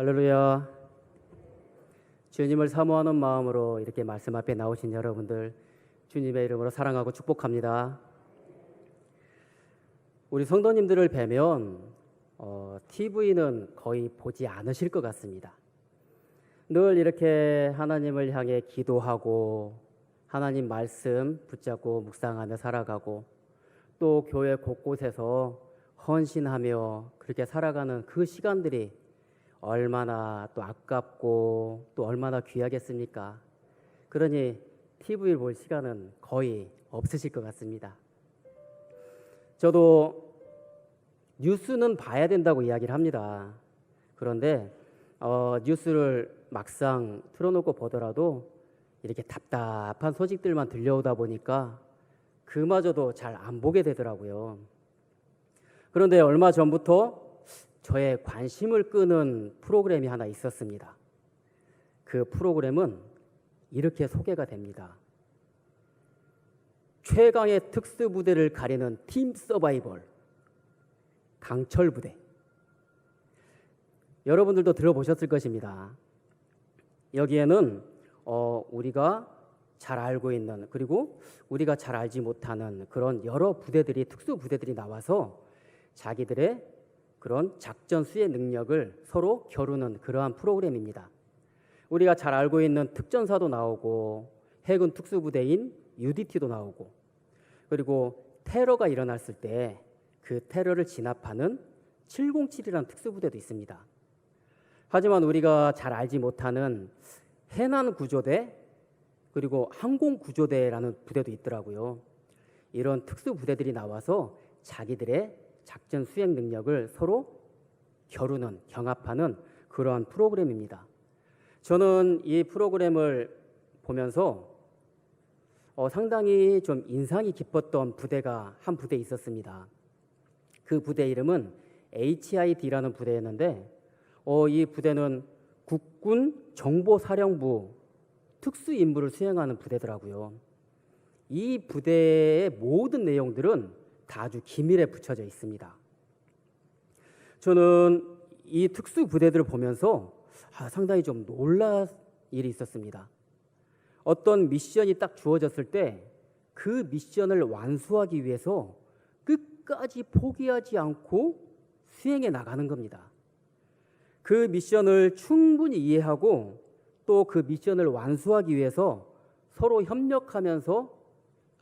할렐루야. 주님을 사모하는 마음으로 이렇게 말씀 앞에 나오신 여러분들 주님의 이름으로 사랑하고 축복합니다. 우리 성도님들을 뵈면 TV는 거의 보지 않으실 것 같습니다. 늘 이렇게 하나님을 향해 기도하고 하나님 말씀 붙잡고 묵상하며 살아가고 또 교회 곳곳에서 헌신하며 그렇게 살아가는 그 시간들이 얼마나 또 아깝고 또 얼마나 귀하겠습니까? 그러니 TV를 볼 시간은 거의 없으실 것 같습니다. 저도 뉴스는 봐야 된다고 이야기를 합니다. 그런데 뉴스를 막상 틀어놓고 보더라도 이렇게 답답한 소식들만 들려오다 보니까 그마저도 잘 안 보게 되더라고요. 그런데 얼마 전부터 저의 관심을 끄는 프로그램이 하나 있었습니다. 그 프로그램은 이렇게 소개가 됩니다. 최강의 특수부대를 가리는 팀 서바이벌, 강철부대. 여러분들도 들어보셨을 것입니다. 여기에는 우리가 잘 알고 있는 그리고 우리가 잘 알지 못하는 그런 여러 부대들이 특수부대들이 나와서 자기들의 그런 작전 수행 능력을 서로 겨루는 그러한 프로그램입니다. 우리가 잘 알고 있는 특전사도 나오고 해군 특수부대인 UDT도 나오고 그리고 테러가 일어났을 때 그 테러를 진압하는 707이라는 특수부대도 있습니다. 하지만 우리가 잘 알지 못하는 해난구조대 그리고 항공구조대라는 부대도 있더라고요. 이런 특수부대들이 나와서 자기들의 작전 수행 능력을 서로 겨루는, 경합하는 그러한 프로그램입니다. 저는 이 프로그램을 보면서 상당히 좀 인상이 깊었던 부대가 한 부대 있었습니다. 그 부대 이름은 HID라는 부대였는데 이 부대는 국군 정보사령부 특수임무를 수행하는 부대더라고요. 이 부대의 모든 내용들은 다 아주 기밀에 붙여져 있습니다. 저는 이 특수부대들을 보면서 상당히 좀 놀랄 일이 있었습니다. 어떤 미션이 딱 주어졌을 때 그 미션을 완수하기 위해서 끝까지 포기하지 않고 수행해 나가는 겁니다. 그 미션을 충분히 이해하고 또 그 미션을 완수하기 위해서 서로 협력하면서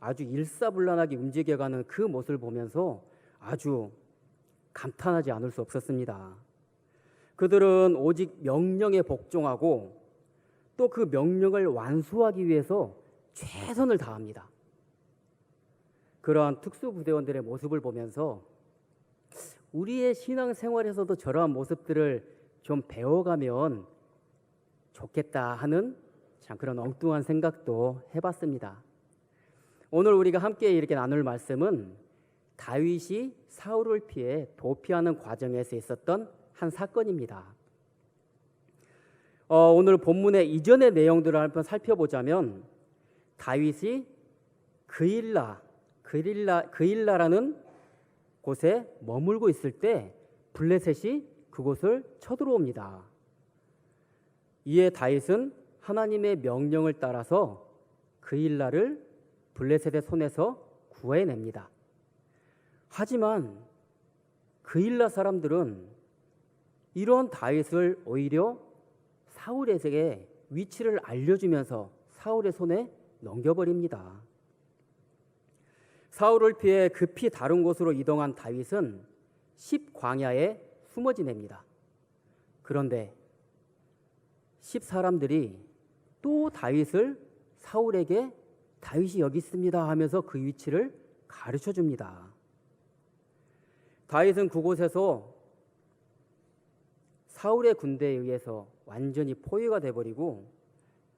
아주 일사불란하게 움직여가는 그 모습을 보면서 아주 감탄하지 않을 수 없었습니다. 그들은 오직 명령에 복종하고 또 그 명령을 완수하기 위해서 최선을 다합니다. 그러한 특수부대원들의 모습을 보면서 우리의 신앙생활에서도 저러한 모습들을 좀 배워가면 좋겠다 하는 참 그런 엉뚱한 생각도 해봤습니다. 오늘 우리가 함께 이렇게 나눌 말씀은 다윗이 사울을 피해 도피하는 과정에서 있었던 한 사건입니다. 오늘 본문의 이전의 내용들을 한번 살펴보자면 다윗이 그일라라는 곳에 머물고 있을 때 블레셋이 그곳을 쳐들어옵니다. 이에 다윗은 하나님의 명령을 따라서 그일라를 블레셋의 손에서 구해냅니다. 하지만 그일라 사람들은 이런 다윗을 오히려 사울에게 위치를 알려주면서 사울의 손에 넘겨버립니다. 사울을 피해 급히 다른 곳으로 이동한 다윗은 10광야에 숨어 지냅니다. 그런데 10사람들이 또 다윗을 사울에게 다윗이 여기 있습니다 하면서 그 위치를 가르쳐 줍니다. 다윗은 그곳에서 사울의 군대에 의해서 완전히 포위가 돼버리고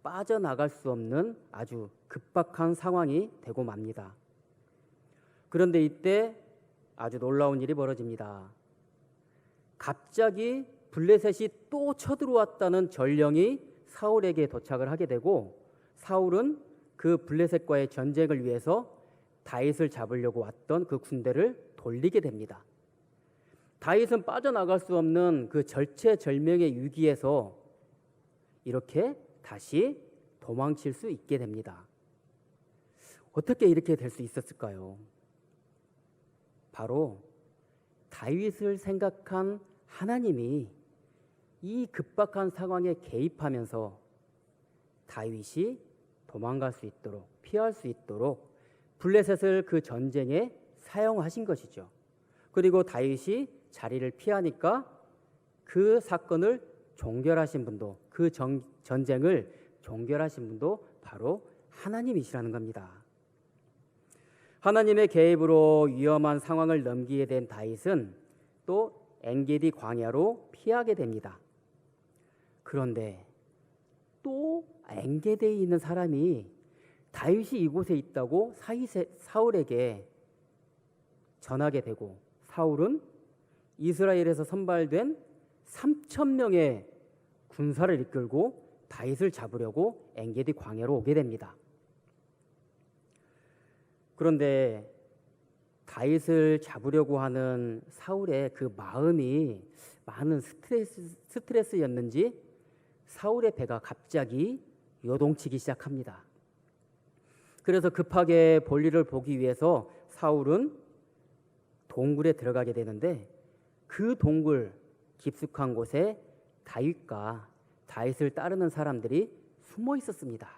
빠져나갈 수 없는 아주 급박한 상황이 되고 맙니다. 그런데 이때 아주 놀라운 일이 벌어집니다. 갑자기 블레셋이 또 쳐들어왔다는 전령이 사울에게 도착을 하게 되고 사울은 그 블레셋과의 전쟁을 위해서 다윗을 잡으려고 왔던 그 군대를 돌리게 됩니다. 다윗은 빠져나갈 수 없는 그 절체절명의 위기에서 이렇게 다시 도망칠 수 있게 됩니다. 어떻게 이렇게 될 수 있었을까요? 바로 다윗을 생각한 하나님이 이 급박한 상황에 개입하면서 다윗이 도망갈 수 있도록, 피할 수 있도록 블레셋을 그 전쟁에 사용하신 것이죠. 그리고 다윗이 자리를 피하니까 그 사건을 종결하신 분도, 그 전쟁을 종결하신 분도 바로 하나님이시라는 겁니다. 하나님의 개입으로 위험한 상황을 넘기게 된 다윗은 또 엔게디 광야로 피하게 됩니다. 그런데 또 엔게디에 있는 사람이 다윗이 이곳에 있다고 사울에게 전하게 되고, 사울은 이스라엘에서 선발된 3,000명의 군사를 이끌고 다윗을 잡으려고 엔게디 광야로 오게 됩니다. 그런데 다윗을 잡으려고 하는 사울의 그 마음이 많은 스트레스였는지 사울의 배가 갑자기 요동치기 시작합니다. 그래서 급하게 볼일을 보기 위해서 사울은 동굴에 들어가게 되는데, 그 동굴 깊숙한 곳에 다윗과 다윗을 따르는 사람들이 숨어 있었습니다.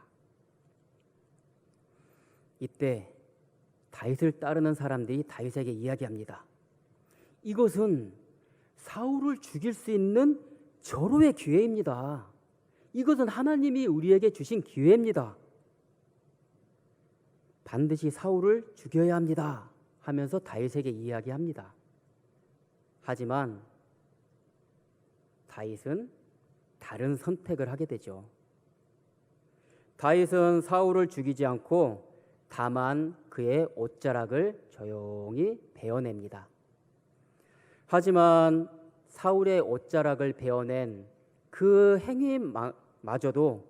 이때 다윗을 따르는 사람들이 다윗에게 이야기합니다. 이것은 사울을 죽일 수 있는 절호의 기회입니다. 이것은 하나님이 우리에게 주신 기회입니다. 반드시 사울을 죽여야 합니다 하면서 다윗에게 이야기합니다. 하지만 다윗은 다른 선택을 하게 되죠. 다윗은 사울을 죽이지 않고 다만 그의 옷자락을 조용히 베어냅니다. 하지만 사울의 옷자락을 베어낸 그 행위마저도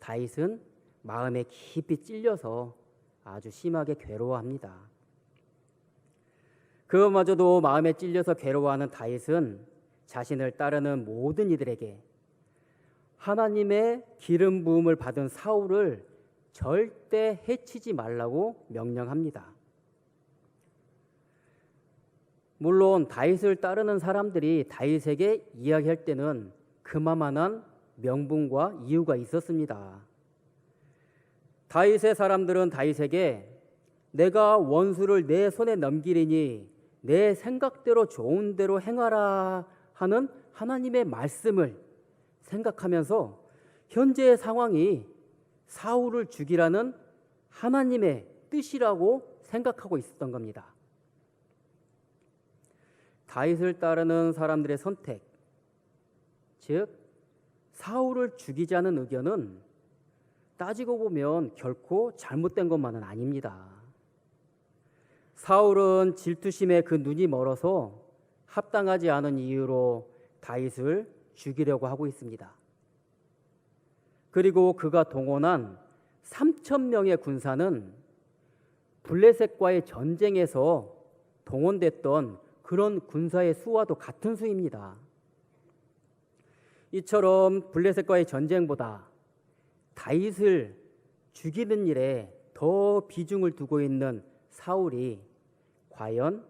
다윗은 마음에 깊이 찔려서 아주 심하게 괴로워합니다. 그것마저도 마음에 찔려서 괴로워하는 다윗은 자신을 따르는 모든 이들에게 하나님의 기름 부음을 받은 사울을 절대 해치지 말라고 명령합니다. 물론 다윗을 따르는 사람들이 다윗에게 이야기할 때는 그만한 명분과 이유가 있었습니다. 다윗의 사람들은 다윗에게 내가 원수를 내 손에 넘기리니 내 생각대로 좋은 대로 행하라 하는 하나님의 말씀을 생각하면서 현재의 상황이 사울을 죽이라는 하나님의 뜻이라고 생각하고 있었던 겁니다. 다윗을 따르는 사람들의 선택, 즉 사울을 죽이자는 의견은 따지고 보면 결코 잘못된 것만은 아닙니다. 사울은 질투심에 그 눈이 멀어서 합당하지 않은 이유로 다윗을 죽이려고 하고 있습니다. 그리고 그가 동원한 3,000명의 군사는 블레셋과의 전쟁에서 동원됐던 그런 군사의 수와도 같은 수입니다. 이처럼 블레셋과의 전쟁보다 다윗을 죽이는 일에 더 비중을 두고 있는 사울이 과연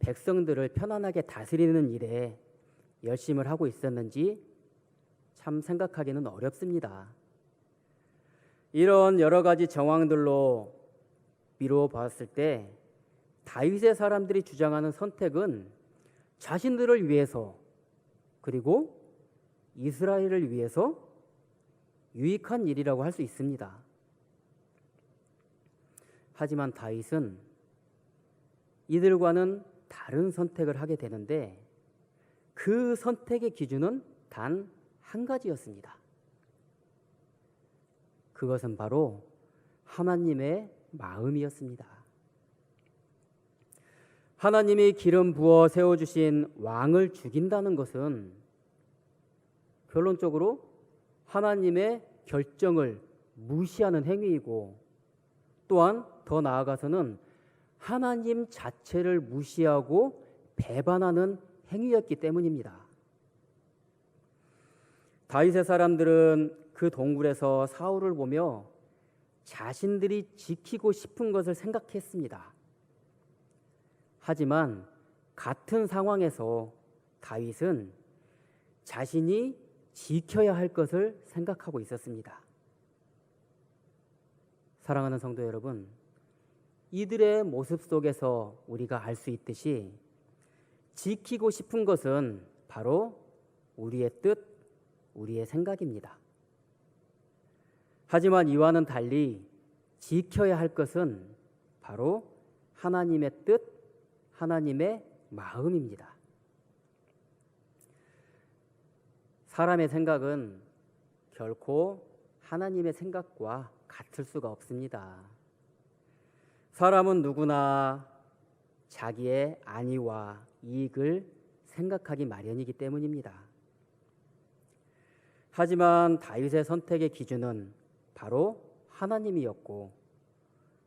백성들을 편안하게 다스리는 일에 열심을 하고 있었는지 참 생각하기는 어렵습니다. 이런 여러 가지 정황들로 미루어 봤을 때 다윗의 사람들이 주장하는 선택은 자신들을 위해서 그리고 이스라엘을 위해서 유익한 일이라고 할 수 있습니다. 하지만 다윗은 이들과는 다른 선택을 하게 되는데 그 선택의 기준은 단 한 가지였습니다. 그것은 바로 하나님의 마음이었습니다. 하나님이 기름 부어 세워주신 왕을 죽인다는 것은 결론적으로 하나님의 결정을 무시하는 행위이고, 또한 더 나아가서는 하나님 자체를 무시하고 배반하는 행위였기 때문입니다. 다윗의 사람들은 그 동굴에서 사울을 보며 자신들이 지키고 싶은 것을 생각했습니다. 하지만 같은 상황에서 다윗은 자신이 지켜야 할 것을 생각하고 있었습니다. 사랑하는 성도 여러분, 이들의 모습 속에서 우리가 알 수 있듯이 지키고 싶은 것은 바로 우리의 뜻, 우리의 생각입니다. 하지만 이와는 달리 지켜야 할 것은 바로 하나님의 뜻, 하나님의 마음입니다. 사람의 생각은 결코 하나님의 생각과 같을 수가 없습니다. 사람은 누구나 자기의 안위와 이익을 생각하기 마련이기 때문입니다. 하지만 다윗의 선택의 기준은 바로 하나님이었고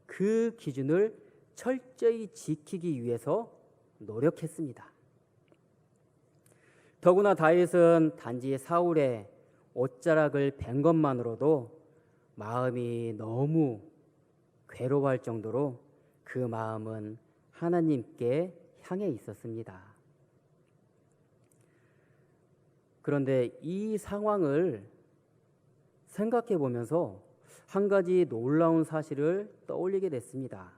그 기준을 철저히 지키기 위해서 노력했습니다. 더구나 다윗은 단지 사울의 옷자락을 벤 것만으로도 마음이 너무 괴로워할 정도로 그 마음은 하나님께 향해 있었습니다. 그런데 이 상황을 생각해 보면서 한 가지 놀라운 사실을 떠올리게 됐습니다.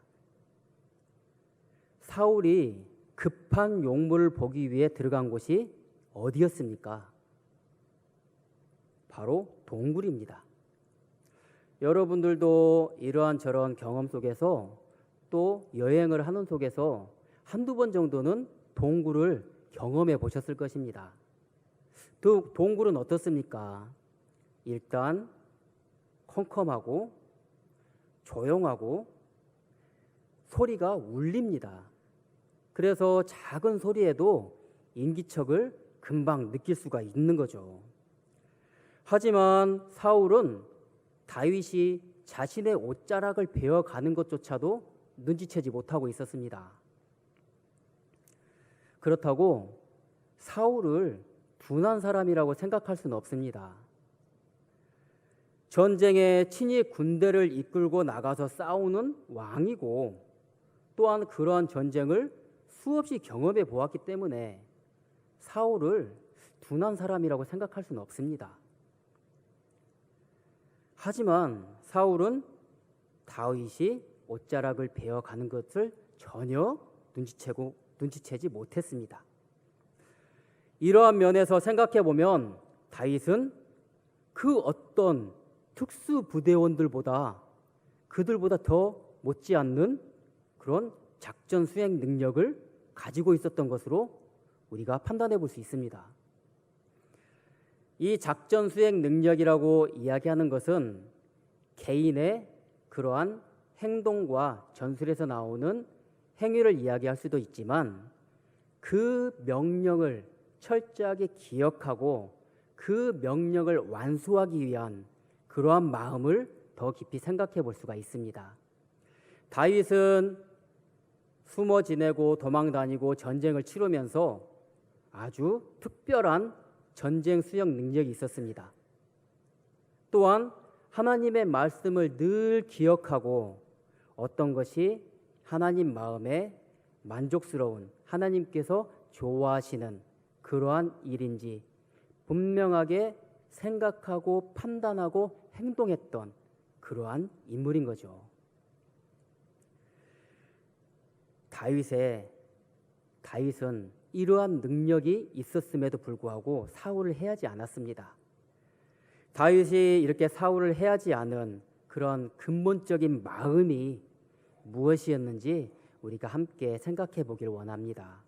사울이 급한 용물을 보기 위해 들어간 곳이 어디였습니까? 바로 동굴입니다. 여러분들도 이러한 저런 경험 속에서 또 여행을 하는 속에서 한두 번 정도는 동굴을 경험해 보셨을 것입니다. 그 동굴은 어떻습니까? 일단 컴컴하고 조용하고 소리가 울립니다. 그래서 작은 소리에도 인기척을 금방 느낄 수가 있는 거죠. 하지만 사울은 다윗이 자신의 옷자락을 베어가는 것조차도 눈치채지 못하고 있었습니다. 그렇다고 사울을 둔한 사람이라고 생각할 수는 없습니다. 전쟁에 친히 군대를 이끌고 나가서 싸우는 왕이고 또한 그러한 전쟁을 수없이 경험해 보았기 때문에 사울을 둔한 사람이라고 생각할 수는 없습니다. 하지만 사울은 다윗이 옷자락을 베어가는 것을 전혀 눈치채지 못했습니다. 이러한 면에서 생각해 보면 다윗은 그 어떤 특수 부대원들보다 그들보다 더 못지않는 그런 작전 수행 능력을 가지고 있었던 것으로 우리가 판단해 볼 수 있습니다. 이 작전 수행 능력이라고 이야기하는 것은 개인의 그러한 행동과 전술에서 나오는 행위를 이야기할 수도 있지만 그 명령을 철저하게 기억하고 그 명령을 완수하기 위한 그러한 마음을 더 깊이 생각해 볼 수가 있습니다. 다윗은 숨어 지내고 도망 다니고 전쟁을 치르면서 아주 특별한 전쟁 수행 능력이 있었습니다. 또한 하나님의 말씀을 늘 기억하고 어떤 것이 하나님 마음에 만족스러운 하나님께서 좋아하시는 그러한 일인지 분명하게 생각하고 판단하고 행동했던 그러한 인물인 거죠. 다윗은 이러한 능력이 있었음에도 불구하고 사울을 해하지 않았습니다. 다윗이 이렇게 사울을 해하지 않은 그런 근본적인 마음이 무엇이었는지 우리가 함께 생각해 보길 원합니다.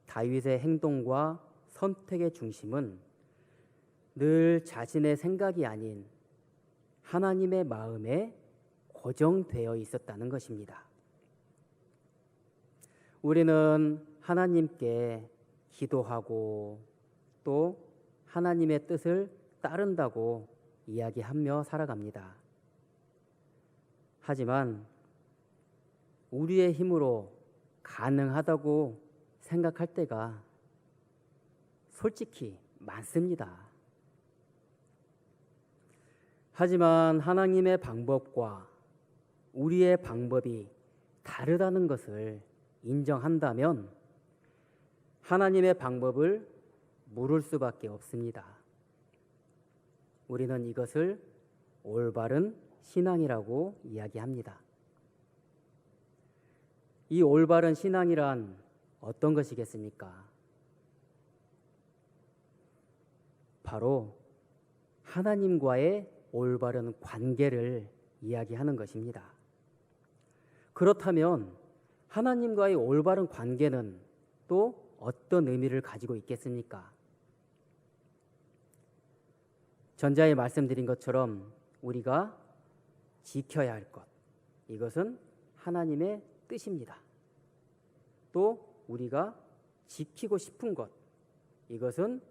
다윗의 행동과 선택의 중심은 늘 자신의 생각이 아닌 하나님의 마음에 고정되어 있었다는 것입니다. 우리는 하나님께 기도하고 또 하나님의 뜻을 따른다고 이야기하며 살아갑니다. 하지만 우리의 힘으로 가능하다고 생각할 때가 솔직히 많습니다. 하지만 하나님의 방법과 우리의 방법이 다르다는 것을 인정한다면 하나님의 방법을 물을 수밖에 없습니다. 우리는 이것을 올바른 신앙이라고 이야기합니다. 이 올바른 신앙이란 어떤 것이겠습니까? 바로 하나님과의 올바른 관계를 이야기하는 것입니다. 그렇다면 하나님과의 올바른 관계는 또 어떤 의미를 가지고 있겠습니까? 전자에 말씀드린 것처럼 우리가 지켜야 할 것, 이것은 하나님의 뜻입니다. 또 우리가 지키고 싶은 것, 이것은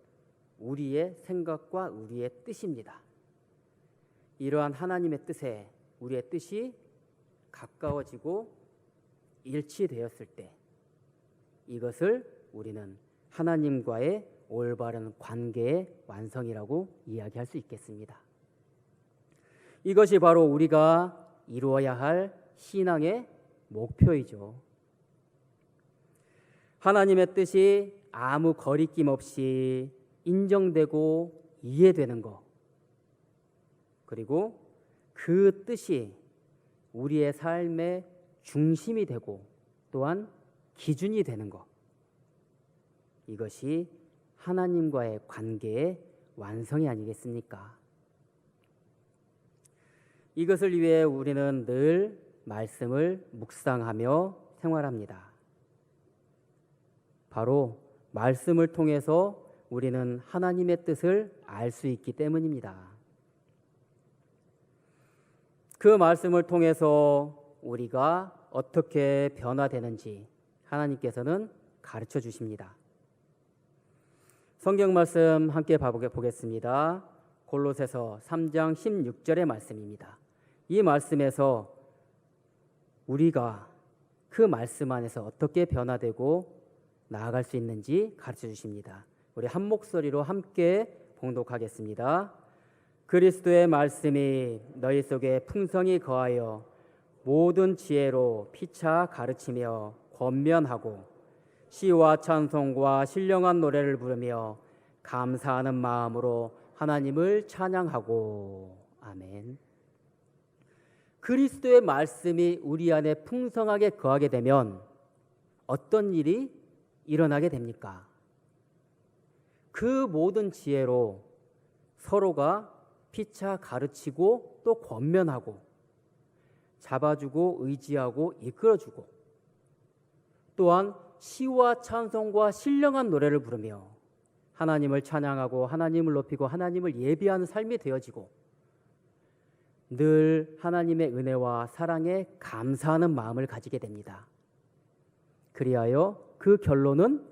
우리의 생각과 우리의 뜻입니다. 이러한 하나님의 뜻에 우리의 뜻이 가까워지고 일치되었을 때 이것을 우리는 하나님과의 올바른 관계의 완성이라고 이야기할 수 있겠습니다. 이것이 바로 우리가 이루어야 할 신앙의 목표이죠. 하나님의 뜻이 아무 거리낌 없이 인정되고 이해되는 것, 그리고 그 뜻이 우리의 삶의 중심이 되고 또한 기준이 되는 것, 이것이 하나님과의 관계의 완성이 아니겠습니까? 이것을 위해 우리는 늘 말씀을 묵상하며 생활합니다. 바로 말씀을 통해서 우리는 하나님의 뜻을 알 수 있기 때문입니다. 그 말씀을 통해서 우리가 어떻게 변화되는지 하나님께서는 가르쳐 주십니다. 성경 말씀 함께 보겠습니다. 골로새서 3장 16절의 말씀입니다. 이 말씀에서 우리가 그 말씀 안에서 어떻게 변화되고 나아갈 수 있는지 가르쳐 주십니다. 우리 한 목소리로 함께 봉독하겠습니다. 그리스도의 말씀이 너희 속에 풍성히 거하여 모든 지혜로 피차 가르치며 권면하고 시와 찬송과 신령한 노래를 부르며 감사하는 마음으로 하나님을 찬양하고. 아멘. 그리스도의 말씀이 우리 안에 풍성하게 거하게 되면 어떤 일이 일어나게 됩니까? 그 모든 지혜로 서로가 피차 가르치고 또 권면하고 잡아주고 의지하고 이끌어주고 또한 시와 찬송과 신령한 노래를 부르며 하나님을 찬양하고 하나님을 높이고 하나님을 예배하는 삶이 되어지고 늘 하나님의 은혜와 사랑에 감사하는 마음을 가지게 됩니다. 그리하여 그 결론은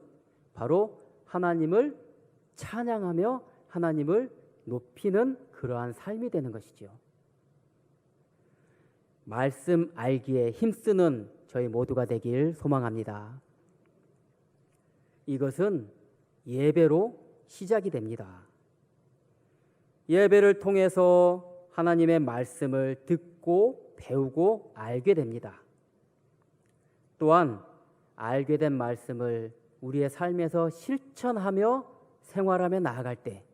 바로 하나님을 찬양하며 하나님을 높이는 그러한 삶이 되는 것이죠. 말씀 알기에 힘쓰는 저희 모두가 되길 소망합니다. 이것은 예배로 시작이 됩니다. 예배를 통해서 하나님의 말씀을 듣고 배우고 알게 됩니다. 또한 알게 된 말씀을 우리의 삶에서 실천하며 생활하며 나아갈 때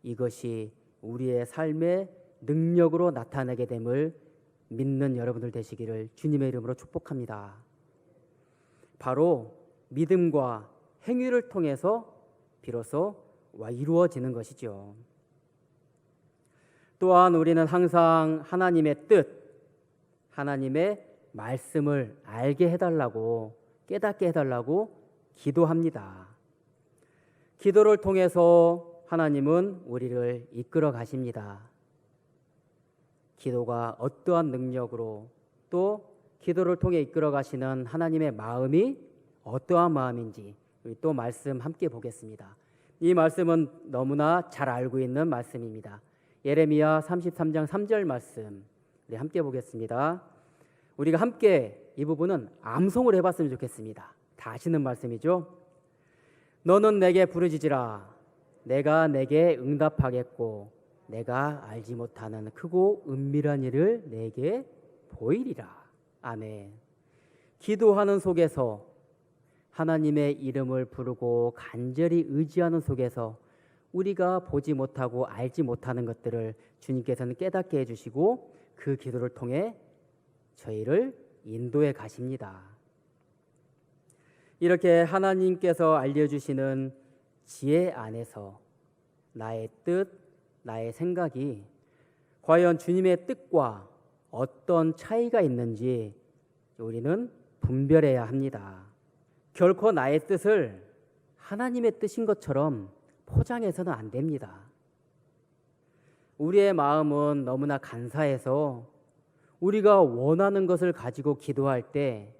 이것이 우리의 삶의 능력으로 나타나게 됨을 믿는 여러분들 되시기를 주님의 이름으로 축복합니다. 바로 믿음과 행위를 통해서 비로소 이루어지는 것이죠. 또한 우리는 항상 하나님의 뜻, 하나님의 말씀을 알게 해달라고, 깨닫게 해달라고 기도합니다. 기도를 통해서 하나님은 우리를 이끌어 가십니다. 기도가 어떠한 능력으로 또 기도를 통해 이끌어 가시는 하나님의 마음이 어떠한 마음인지 우리 또 말씀 함께 보겠습니다. 이 말씀은 너무나 잘 알고 있는 말씀입니다. 예레미야 33장 3절 말씀 우리 함께 보겠습니다. 우리가 함께 이 부분은 암송을 해봤으면 좋겠습니다. 다 다 아시는 말씀이죠. 너는 내게 부르짖으라. 내가 내게 응답하겠고 내가 알지 못하는 크고 은밀한 일을 내게 보이리라. 아멘. 기도하는 속에서 하나님의 이름을 부르고 간절히 의지하는 속에서 우리가 보지 못하고 알지 못하는 것들을 주님께서는 깨닫게 해주시고 그 기도를 통해 저희를 인도해 가십니다. 이렇게 하나님께서 알려주시는 지혜 안에서 나의 뜻, 나의 생각이 과연 주님의 뜻과 어떤 차이가 있는지 우리는 분별해야 합니다. 결코 나의 뜻을 하나님의 뜻인 것처럼 포장해서는 안 됩니다. 우리의 마음은 너무나 간사해서 우리가 원하는 것을 가지고 기도할 때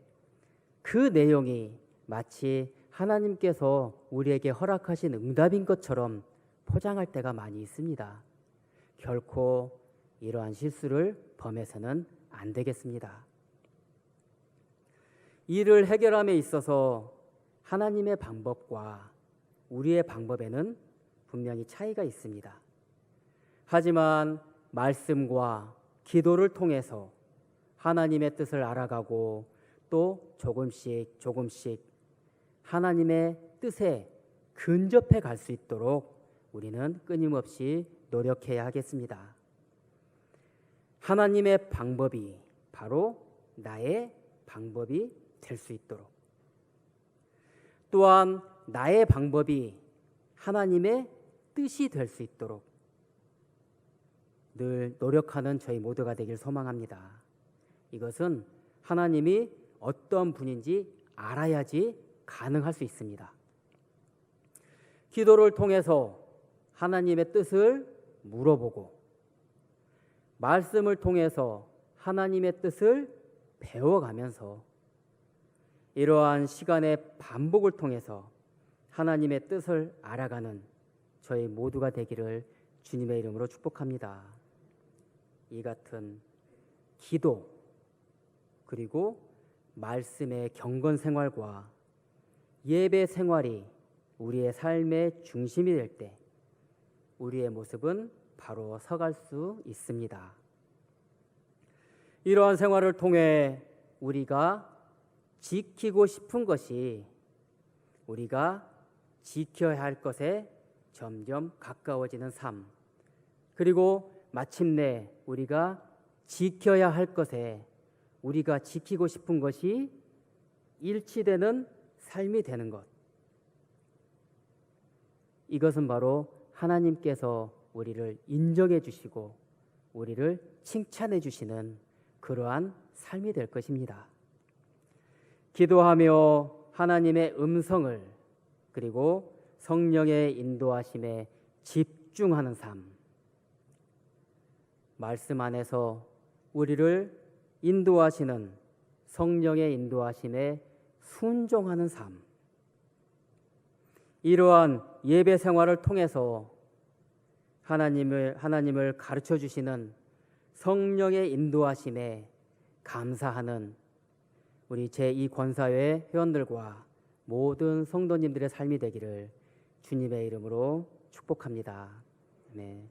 그 내용이 마치 하나님께서 우리에게 허락하신 응답인 것처럼 포장할 때가 많이 있습니다. 결코 이러한 실수를 범해서는 안 되겠습니다. 이를 해결함에 있어서 하나님의 방법과 우리의 방법에는 분명히 차이가 있습니다. 하지만 말씀과 기도를 통해서 하나님의 뜻을 알아가고 또 조금씩 하나님의 뜻에 근접해 갈 수 있도록 우리는 끊임없이 노력해야 하겠습니다. 하나님의 방법이 바로 나의 방법이 될 수 있도록, 또한 나의 방법이 하나님의 뜻이 될 수 있도록 늘 노력하는 저희 모두가 되길 소망합니다. 이것은 하나님이 어떤 분인지 알아야지 가능할 수 있습니다. 기도를 통해서 하나님의 뜻을 물어보고 말씀을 통해서 하나님의 뜻을 배워가면서 이러한 시간의 반복을 통해서 하나님의 뜻을 알아가는 저희 모두가 되기를 주님의 이름으로 축복합니다. 이 같은 기도 그리고 말씀의 경건 생활과 예배 생활이 우리의 삶의 중심이 될 때 우리의 모습은 바로 서갈 수 있습니다. 이러한 생활을 통해 우리가 지키고 싶은 것이 우리가 지켜야 할 것에 점점 가까워지는 삶, 그리고 마침내 우리가 지켜야 할 것에 우리가 지키고 싶은 것이 일치되는 삶이 되는 것, 이것은 바로 하나님께서 우리를 인정해 주시고 우리를 칭찬해 주시는 그러한 삶이 될 것입니다. 기도하며 하나님의 음성을 그리고 성령의 인도하심에 집중하는 삶, 말씀 안에서 우리를 인도하시는 성령의 인도하심에 순종하는 삶, 이러한 예배 생활을 통해서 하나님을 가르쳐 주시는 성령의 인도하심에 감사하는 우리 제2권사회 회원들과 모든 성도님들의 삶이 되기를 주님의 이름으로 축복합니다. 네.